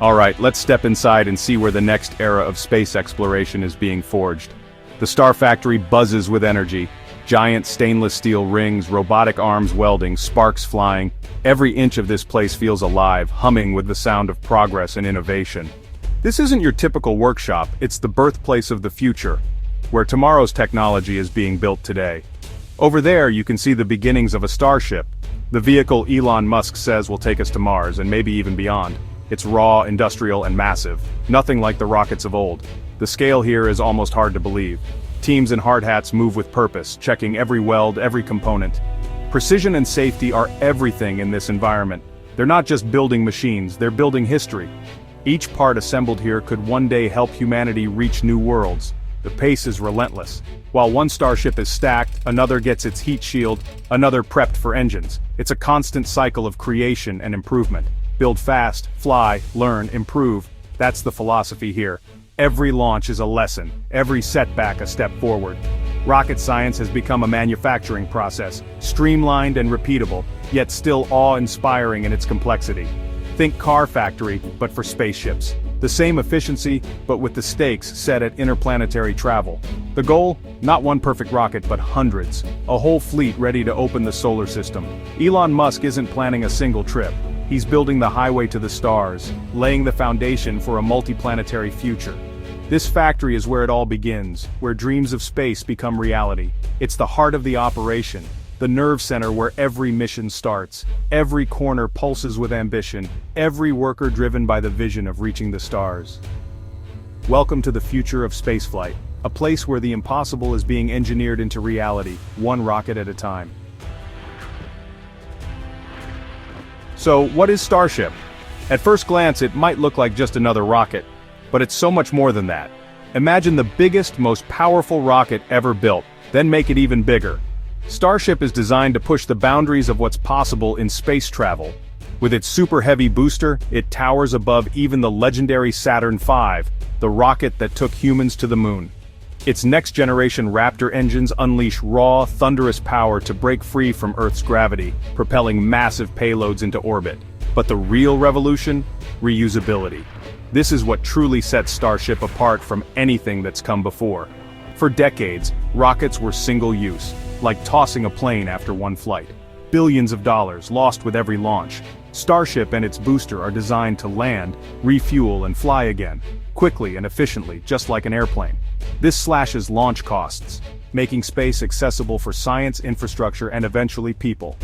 Alright, let's step inside and see where the next era of space exploration is being forged. The Starfactory buzzes with energy. Giant stainless steel rings, robotic arms welding, sparks flying. Every inch of this place feels alive, humming with the sound of progress and innovation. This isn't your typical workshop, it's the birthplace of the future, where tomorrow's technology is being built today. Over there you can see the beginnings of a Starship, the vehicle Elon Musk says will take us to Mars and maybe even beyond. It's raw, industrial, and massive, nothing like the rockets of old. The scale here is almost hard to believe. Teams in hard hats move with purpose, checking every weld, every component. Precision and safety are everything in this environment. They're not just building machines, they're building history. Each part assembled here could one day help humanity reach new worlds. The pace is relentless. While one Starship is stacked, another gets its heat shield, another prepped for engines. It's a constant cycle of creation and improvement. Build fast, fly, learn, improve. That's the philosophy here. Every launch is a lesson, every setback a step forward. Rocket science has become a manufacturing process, streamlined and repeatable, yet still awe-inspiring in its complexity. Think car factory, but for spaceships. The same efficiency, but with the stakes set at interplanetary travel. The goal? Not one perfect rocket, but hundreds. A whole fleet ready to open the solar system. Elon Musk isn't planning a single trip. He's building the highway to the stars, laying the foundation for a multi-planetary future. This factory is where it all begins, where dreams of space become reality. It's the heart of the operation, the nerve center where every mission starts. Every corner pulses with ambition, every worker driven by the vision of reaching the stars. Welcome to the future of spaceflight, a place where the impossible is being engineered into reality, one rocket at a time. So, what is Starship? At first glance, it might look like just another rocket, but it's so much more than that. Imagine the biggest, most powerful rocket ever built, then make it even bigger. Starship is designed to push the boundaries of what's possible in space travel. With its super-heavy booster, it towers above even the legendary Saturn V, the rocket that took humans to the moon. Its next-generation Raptor engines unleash raw, thunderous power to break free from Earth's gravity, propelling massive payloads into orbit. But the real revolution? Reusability. This is what truly sets Starship apart from anything that's come before. For decades, rockets were single-use, like tossing a plane after one flight. Billions of dollars lost with every launch. Starship and its booster are designed to land, refuel and fly again, quickly and efficiently, just like an airplane. This slashes launch costs, making space accessible for science, infrastructure, and eventually people.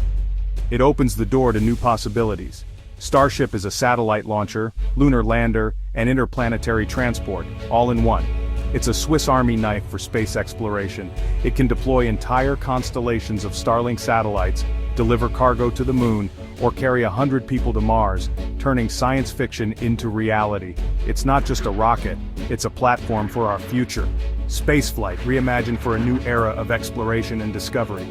It opens the door to new possibilities. Starship is a satellite launcher, lunar lander, and interplanetary transport, all in one. It's a Swiss Army knife for space exploration. It can deploy entire constellations of Starlink satellites, deliver cargo to the moon, or carry 100 people to Mars, turning science fiction into reality. It's not just a rocket, it's a platform for our future. Spaceflight reimagined for a new era of exploration and discovery.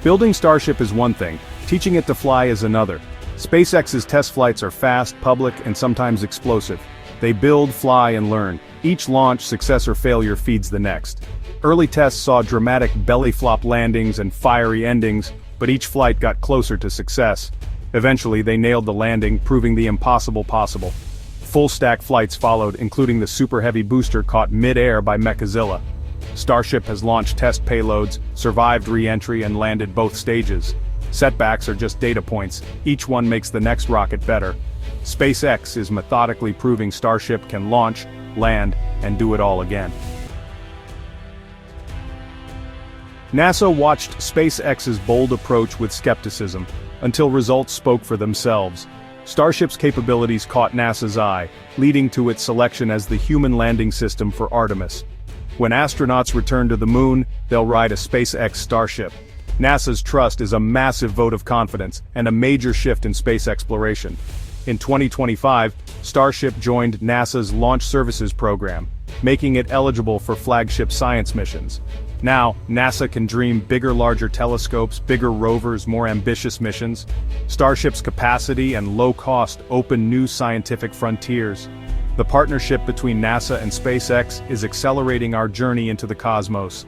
Building Starship is one thing, teaching it to fly is another. SpaceX's test flights are fast, public, and sometimes explosive. They build, fly, and learn. Each launch, success or failure feeds the next. Early tests saw dramatic belly flop landings and fiery endings, but each flight got closer to success. Eventually they nailed the landing, proving the impossible possible. Full-stack flights followed, including the super-heavy booster caught mid-air by Mechazilla. Starship has launched test payloads, survived re-entry, and landed both stages. Setbacks are just data points, each one makes the next rocket better. SpaceX is methodically proving Starship can launch, land, and do it all again. NASA watched SpaceX's bold approach with skepticism, until results spoke for themselves. Starship's capabilities caught NASA's eye, leading to its selection as the human landing system for Artemis. When astronauts return to the moon, they'll ride a SpaceX Starship. NASA's trust is a massive vote of confidence, and a major shift in space exploration. In 2025, Starship joined NASA's Launch Services program, making it eligible for flagship science missions. Now, NASA can dream bigger, larger telescopes, bigger rovers, more ambitious missions. Starship's capacity and low cost open new scientific frontiers. The partnership between NASA and SpaceX is accelerating our journey into the cosmos.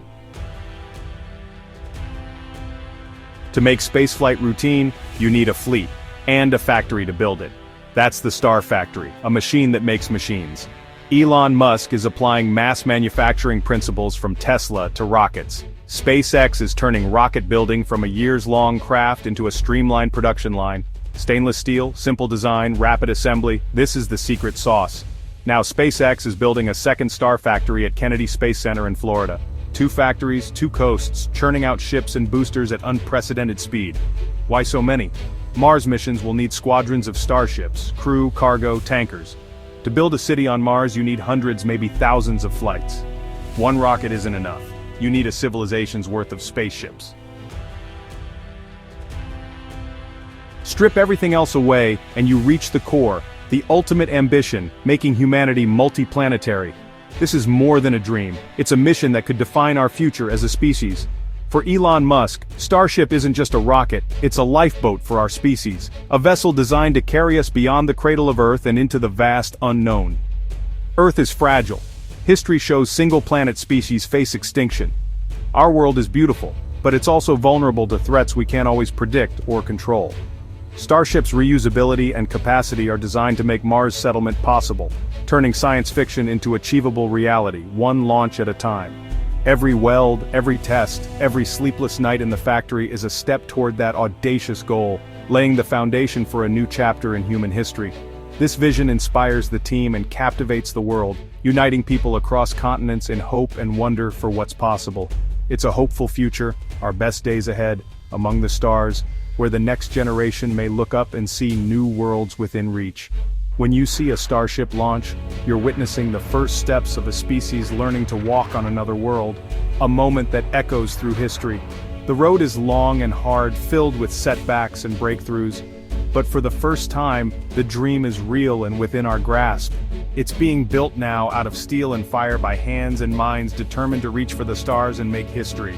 To make spaceflight routine, you need a fleet. and a factory to build it. That's the Starfactory, a machine that makes machines. Elon Musk is applying mass manufacturing principles from Tesla to rockets. SpaceX is turning rocket building from a years-long craft into a streamlined production line. Stainless steel, simple design, rapid assembly, this is the secret sauce. Now SpaceX is building a second Starfactory at Kennedy Space Center in Florida. 2 factories, 2 coasts, churning out ships and boosters at unprecedented speed. Why so many? Mars missions will need squadrons of Starships, crew, cargo, tankers. To build a city on Mars you need hundreds, maybe thousands of flights. One rocket isn't enough. You need a civilization's worth of spaceships. Strip everything else away, and you reach the core, the ultimate ambition, making humanity multi-planetary. This is more than a dream, it's a mission that could define our future as a species. For Elon Musk, Starship isn't just a rocket, it's a lifeboat for our species, a vessel designed to carry us beyond the cradle of Earth and into the vast unknown. Earth is fragile. History shows single-planet species face extinction. Our world is beautiful, but it's also vulnerable to threats we can't always predict or control. Starship's reusability and capacity are designed to make Mars settlement possible, turning science fiction into achievable reality, one launch at a time. Every weld, every test, every sleepless night in the factory is a step toward that audacious goal, laying the foundation for a new chapter in human history. This vision inspires the team and captivates the world, uniting people across continents in hope and wonder for what's possible. It's a hopeful future, our best days ahead, among the stars, where the next generation may look up and see new worlds within reach. When you see a Starship launch, you're witnessing the first steps of a species learning to walk on another world, a moment that echoes through history. The road is long and hard, filled with setbacks and breakthroughs, but for the first time, the dream is real and within our grasp. It's being built now out of steel and fire by hands and minds determined to reach for the stars and make history.